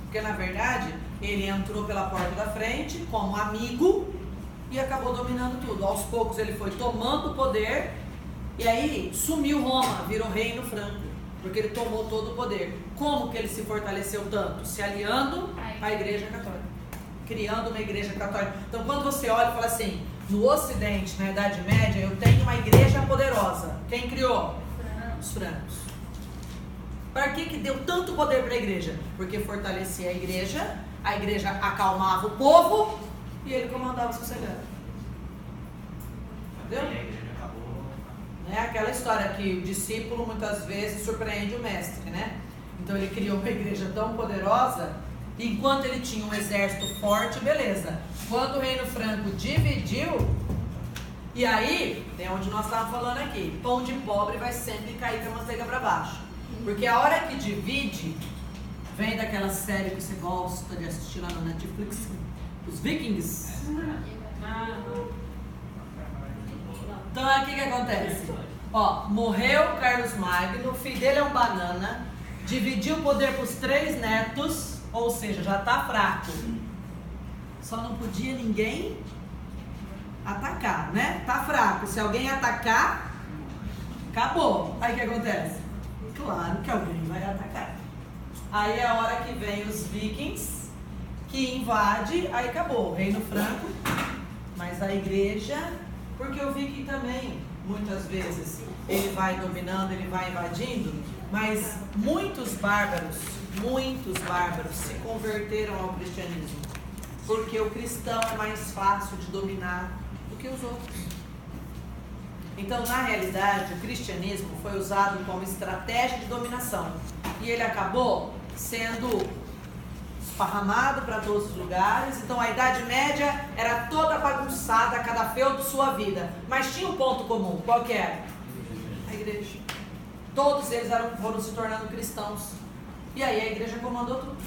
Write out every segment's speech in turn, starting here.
Porque na verdade ele entrou pela porta da frente como amigo e acabou dominando tudo. Aos poucos ele foi tomando o poder e aí sumiu Roma, virou reino franco, porque ele tomou todo o poder. Como que ele se fortaleceu tanto? Se aliando à Igreja Católica, criando uma Igreja Católica. Então quando você olha e fala assim, no Ocidente, na Idade Média, eu tenho uma igreja poderosa. Quem criou? Os francos. Para que deu tanto poder para a igreja? Porque fortalecia a igreja acalmava o povo e ele comandava sossegado. Entendeu? É aquela história que o discípulo muitas vezes surpreende o mestre, né? Então ele criou uma igreja tão poderosa, enquanto ele tinha um exército forte, beleza. Quando o reino franco dividiu, e aí, é onde nós estávamos falando aqui, pão de pobre vai sempre cair com a manteiga para baixo. Porque a hora que divide, vem daquela série que você gosta de assistir lá no Netflix, os Vikings. Então aqui o que acontece? Ó, morreu Carlos Magno, o filho dele é um banana, dividiu o poder para os 3 netos, ou seja, já está fraco. Só não podia ninguém atacar, né? Tá fraco. Se alguém atacar, acabou. Aí o que acontece? Claro que alguém vai atacar. Aí é a hora que vem os vikings, que invade, aí acabou. Reino franco, mas a igreja, porque o viking também, muitas vezes, ele vai dominando, ele vai invadindo, mas muitos bárbaros se converteram ao cristianismo. Porque o cristão é mais fácil de dominar do que os outros. Então, na realidade, o cristianismo foi usado como estratégia de dominação. E ele acabou sendo esparramado para todos os lugares. Então, a Idade Média era toda bagunçada, cada feudo sua vida. Mas tinha um ponto comum. Qual que era? A igreja. Todos eles foram se tornando cristãos. E aí a igreja comandou tudo.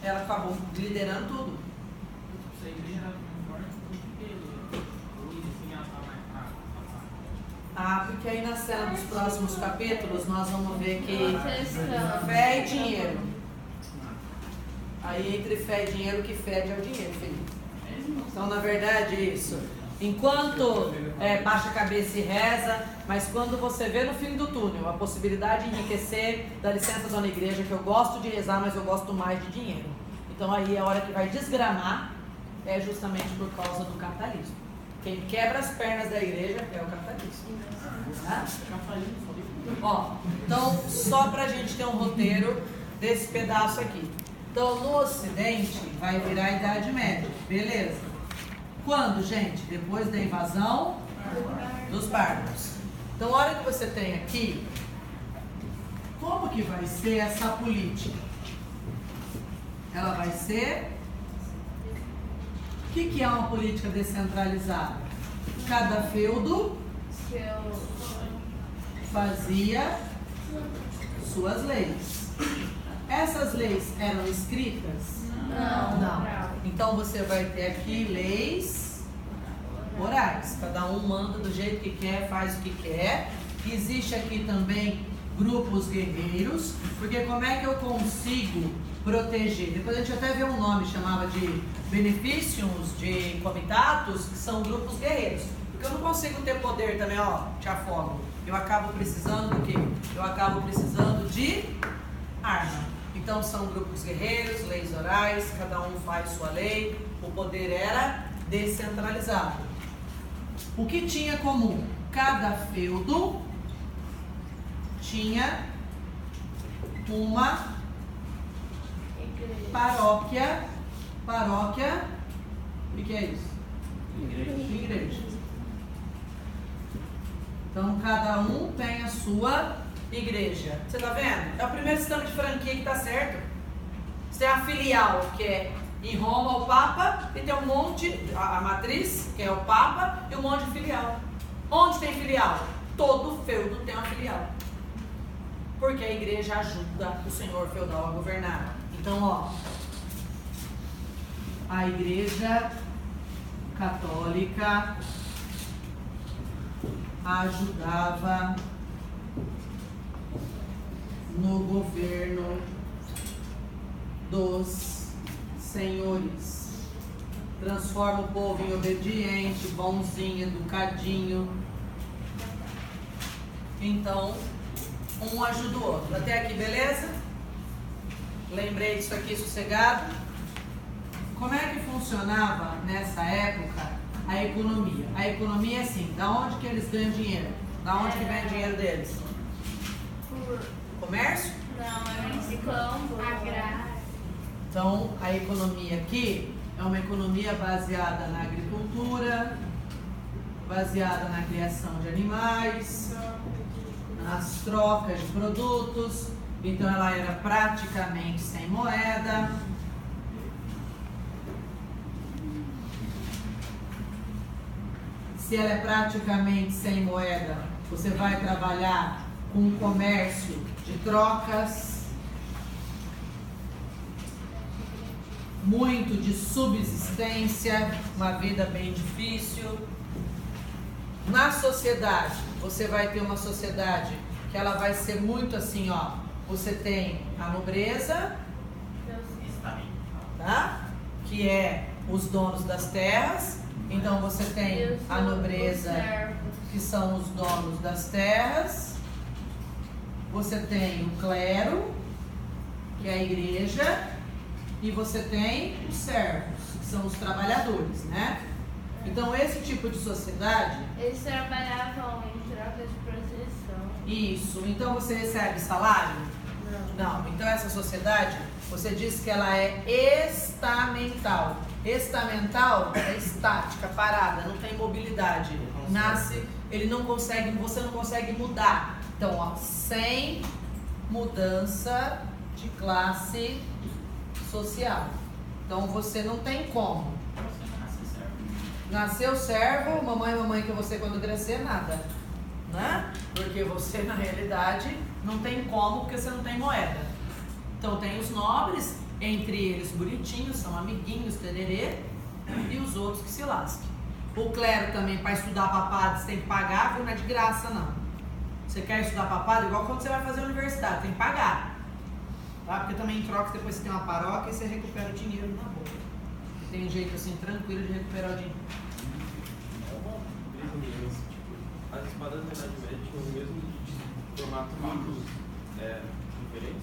Ela acabou liderando tudo. Porque aí na cena dos próximos capítulos nós vamos ver que fé e dinheiro. Aí entre fé e dinheiro, o que fede é o dinheiro, filho. Então na verdade é isso. Enquanto baixa a cabeça e reza, mas quando você vê no fim do túnel a possibilidade de enriquecer, dá licença, dona igreja, que eu gosto de rezar, mas eu gosto mais de dinheiro. Então aí a hora que vai desgramar é justamente por causa do capitalismo. Quem quebra as pernas da igreja é o capitalismo. Tá? Ó, então, só para a gente ter um roteiro desse pedaço aqui. Então, no Ocidente, vai virar a Idade Média. Beleza. Quando, gente? Depois da invasão dos bárbaros. Então, a hora que você tem aqui, como que vai ser essa política? Ela vai ser... O que é uma política descentralizada? Cada feudo fazia suas leis. Essas leis eram escritas? Não. Então você vai ter aqui leis orais. Cada um manda do jeito que quer, faz o que quer. Existe aqui também grupos guerreiros, porque como é que eu consigo proteger? Depois a gente até vê um nome, chamava de benefícios, de comitatos, que são grupos guerreiros. Porque eu não consigo ter poder também, ó, te afogo. Eu acabo precisando do quê? Eu acabo precisando de arma. Então são grupos guerreiros, leis orais, cada um faz sua lei, o poder era descentralizado. O que tinha comum? Cada feudo tinha uma paróquia, o que é isso? Igreja. Então cada um tem a sua igreja. Você tá vendo? É o primeiro sistema de franquia que tá certo. Você tem a filial, que é em Roma o Papa, e tem um monte, a matriz, que é o Papa, e um monte de filial. Onde tem filial? Todo feudo tem uma filial. Porque a igreja ajuda o senhor feudal a governar. Então, ó, a igreja católica ajudava no governo dos senhores. Transforma o povo em obediente, bonzinho, educadinho. Então, um ajuda o outro. Até aqui, beleza? Lembrei disso aqui sossegado? Como é que funcionava nessa época a economia? A economia é assim, da onde que eles ganham dinheiro? Da onde que vem o dinheiro deles? Comércio? Não, é campo, agrário. Então, a economia aqui é uma economia baseada na agricultura, baseada na criação de animais, nas trocas de produtos. Então, ela era praticamente sem moeda. Se ela é praticamente sem moeda, você vai trabalhar com um comércio de trocas, muito de subsistência, uma vida bem difícil. Na sociedade, você vai ter uma sociedade que ela vai ser muito assim, ó. Você tem a nobreza, tá? Que é os donos das terras. Então você tem a nobreza, que são os donos das terras. Você tem o clero, que é a igreja, e você tem os servos, que são os trabalhadores, né? Então esse tipo de sociedade... Eles trabalhavam em troca de proteção. Isso. Então você recebe salário? Não. Então essa sociedade, você diz que ela é estamental. Estamental é estática, parada, não tem mobilidade. Nasce, ele não consegue, você não consegue mudar. Então, ó, sem mudança de classe social. Então você não tem como. Nasceu servo, mamãe que você quando crescer, nada. Né? Porque você, na realidade, não tem como, porque você não tem moeda. Então tem os nobres, entre eles bonitinhos, são amiguinhos, tererê, e os outros que se lasquem. O clero também, para estudar papado, você tem que pagar, viu? Não é de graça, não. Você quer estudar papado, igual quando você vai fazer a universidade, tem que pagar. Tá? Porque também em troca, depois você tem uma paróquia e você recupera o dinheiro na boa. Tem um jeito assim, tranquilo de recuperar o dinheiro. As espadas da Idade Média tinham o mesmo formato macro diferente?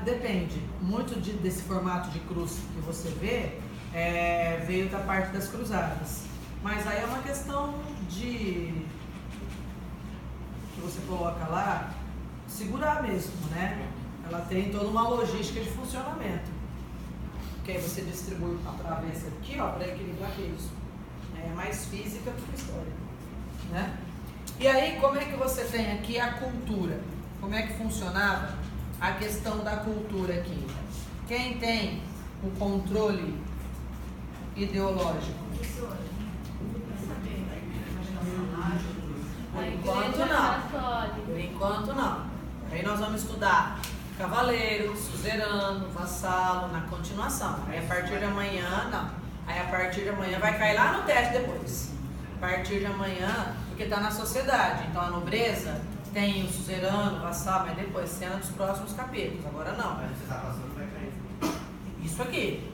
Depende. Muito desse formato de cruz que você vê veio da parte das cruzadas. Mas aí é uma questão de que você coloca lá, segurar mesmo, né? Ela tem toda uma logística de funcionamento. Que aí você distribui a travessa aqui, ó, para equilibrar isso. É mais física do que história, né? E aí, como é que você tem aqui a cultura? Como é que funcionava a questão da cultura aqui? Quem tem o controle ideológico? Por enquanto não. Por enquanto não. Aí nós vamos estudar cavaleiro, suzerano, vassalo, na continuação. Aí a partir de amanhã, não. Aí a partir de amanhã vai cair lá no teste depois. A partir de amanhã, porque está na sociedade. Então a nobreza tem o suzerano, o vassalo, mas depois, cena dos próximos capítulos. Agora não. Mas você está passando, vai cair. Isso aqui.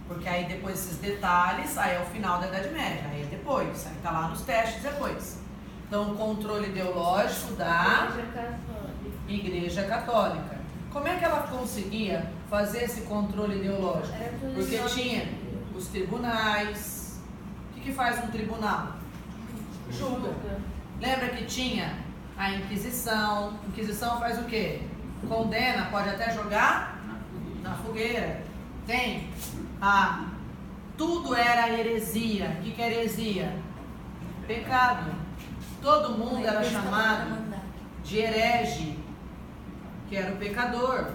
Porque aí depois esses detalhes, aí é o final da Idade Média. Aí é depois. Aí está lá nos testes depois. Então o controle ideológico da Igreja Católica. Como é que ela conseguia fazer esse controle ideológico? Porque tinha os tribunais. O que faz um tribunal? Julga. Lembra que tinha a Inquisição? A Inquisição faz o quê? Condena, pode até jogar na fogueira. Tem tudo era heresia. O que é heresia? Pecado. Todo mundo era chamado de herege, que era o pecador.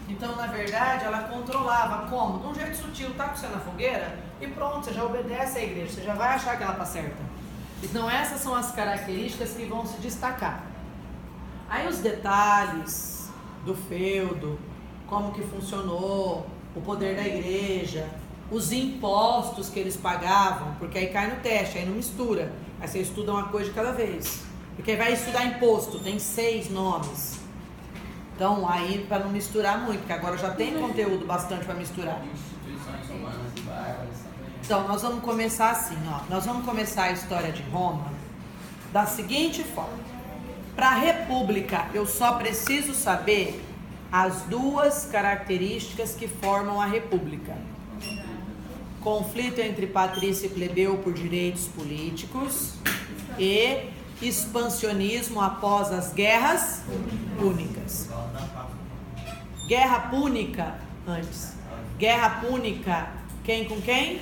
Então, na verdade, ela controlava como? De um jeito sutil, tá com você na fogueira e pronto, você já obedece à igreja, você já vai achar que ela tá certa. Então, essas são as características que vão se destacar. Aí os detalhes do feudo, como que funcionou, o poder da igreja, os impostos que eles pagavam, porque aí cai no teste, aí não mistura. Aí você estuda uma coisa de cada vez. Porque aí vai estudar imposto, tem 6 nomes. Então, aí, para não misturar muito, porque agora já tem conteúdo bastante para misturar. Então, nós vamos começar assim, ó. Nós vamos começar a história de Roma da seguinte forma. Para a República, eu só preciso saber as duas características que formam a República. Conflito entre patrício e plebeu por direitos políticos e expansionismo após as guerras púnicas. Guerra púnica antes. Guerra púnica, quem com quem?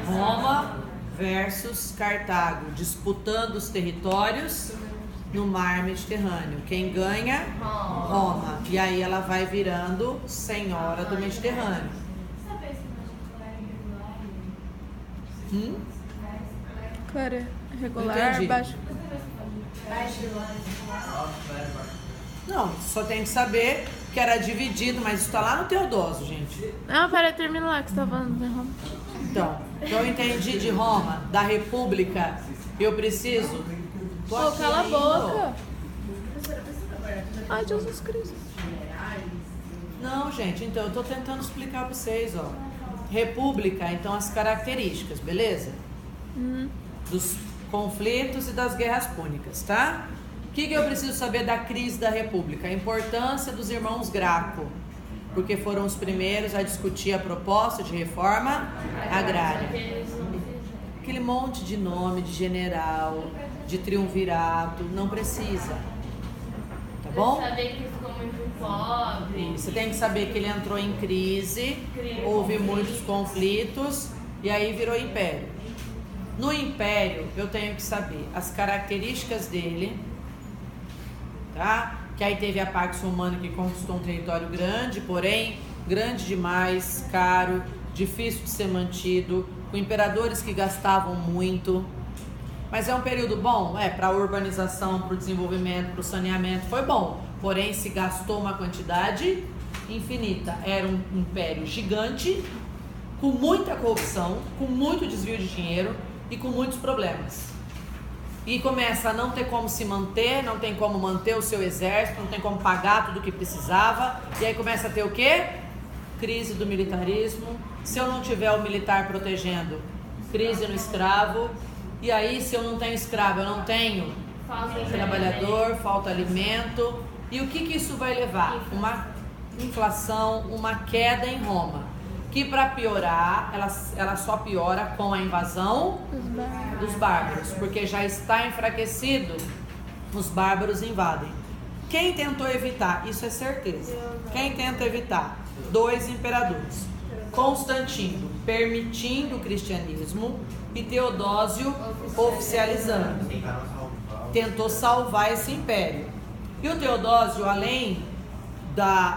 Roma versus Cartago, disputando os territórios no mar Mediterrâneo. Quem ganha? Roma. E aí ela vai virando senhora do Mediterrâneo. Clara, regular, baixo. Não, só tem que saber que era dividido, mas isso tá lá no Teodósio, gente. Não, pera, termina lá que você tá falando de Roma. Então, eu entendi de Roma, da República, eu preciso... Pô, cala a boca. Ai, Jesus Cristo. Não, gente, então eu tô tentando explicar pra vocês, ó. República, então as características, beleza? Dos conflitos e das guerras púnicas, tá? O que eu preciso saber da crise da República? A importância dos irmãos Graco, porque foram os primeiros a discutir a proposta de reforma agrária. Aquele monte de nome de general, de triunvirato, não precisa. Tá bom? Saber que ficou muito pobre. Você tem que saber que ele entrou em crise, houve muitos conflitos e aí virou império. No império, eu tenho que saber as características dele, tá? Que aí teve a Pax Romana que conquistou um território grande, porém grande demais, caro, difícil de ser mantido, com imperadores que gastavam muito. Mas é um período bom? Para a urbanização, para o desenvolvimento, para o saneamento, foi bom. Porém, se gastou uma quantidade infinita. Era um império gigante, com muita corrupção, com muito desvio de dinheiro e com muitos problemas. E começa a não ter como se manter, não tem como manter o seu exército, não tem como pagar tudo o que precisava. E aí começa a ter o quê? Crise do militarismo. Se eu não tiver o militar protegendo, crise no escravo. E aí, se eu não tenho escravo, eu não tenho trabalhador, falta alimento. E o que isso vai levar? Uma inflação, uma queda em Roma. Que para piorar, ela só piora com a invasão dos bárbaros. Porque já está enfraquecido, os bárbaros invadem. Quem tentou evitar? Isso é certeza. Quem tenta evitar? 2 imperadores. Constantino permitindo o cristianismo e Teodósio oficializando. Tentou salvar esse império. E o Teodósio, além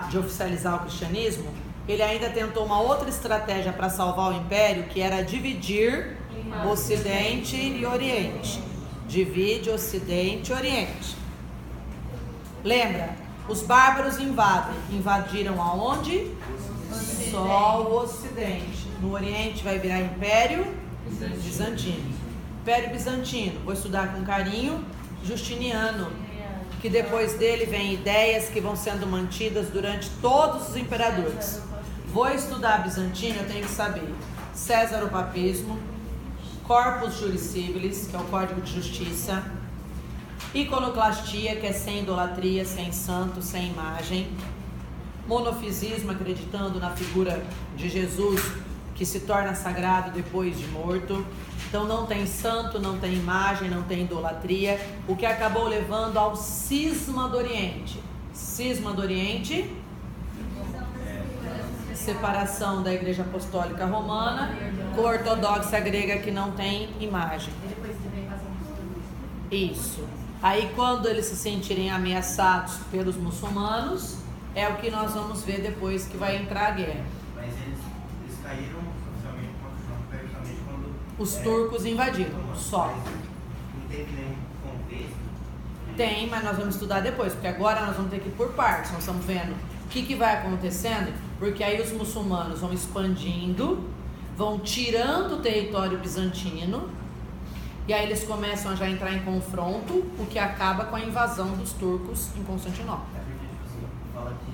de oficializar o cristianismo, ele ainda tentou uma outra estratégia para salvar o império, que era dividir Ocidente e Oriente. Divide Ocidente e Oriente. Lembra? Os bárbaros invadiram aonde? Só o Ocidente. No Oriente vai virar Império Bizantino. Império Bizantino, vou estudar com carinho, Justiniano, que depois dele vem ideias que vão sendo mantidas durante todos os imperadores. Vou estudar Bizantino, eu tenho que saber César o Papismo, Corpus Juris Civilis, que é o Código de Justiça, Iconoclastia, que é sem idolatria, sem santo, sem imagem, monofisismo, acreditando na figura de Jesus, que se torna sagrado depois de morto. Então não tem santo, não tem imagem, não tem idolatria, o que acabou levando ao cisma do Oriente. Cisma do Oriente, separação da Igreja Apostólica Romana com a ortodoxa grega, que não tem imagem. Isso. Aí quando eles se sentirem ameaçados pelos muçulmanos, é o que nós vamos ver depois que vai entrar a guerra. Mas eles caíram justamente quando os turcos invadiram, só. Não teve nenhum contexto? Tem, mas nós vamos estudar depois, porque agora nós vamos ter que ir por partes. Nós estamos vendo o que vai acontecendo, porque aí os muçulmanos vão expandindo, vão tirando o território bizantino, e aí eles começam a já entrar em confronto, o que acaba com a invasão dos turcos em Constantinopla. fala que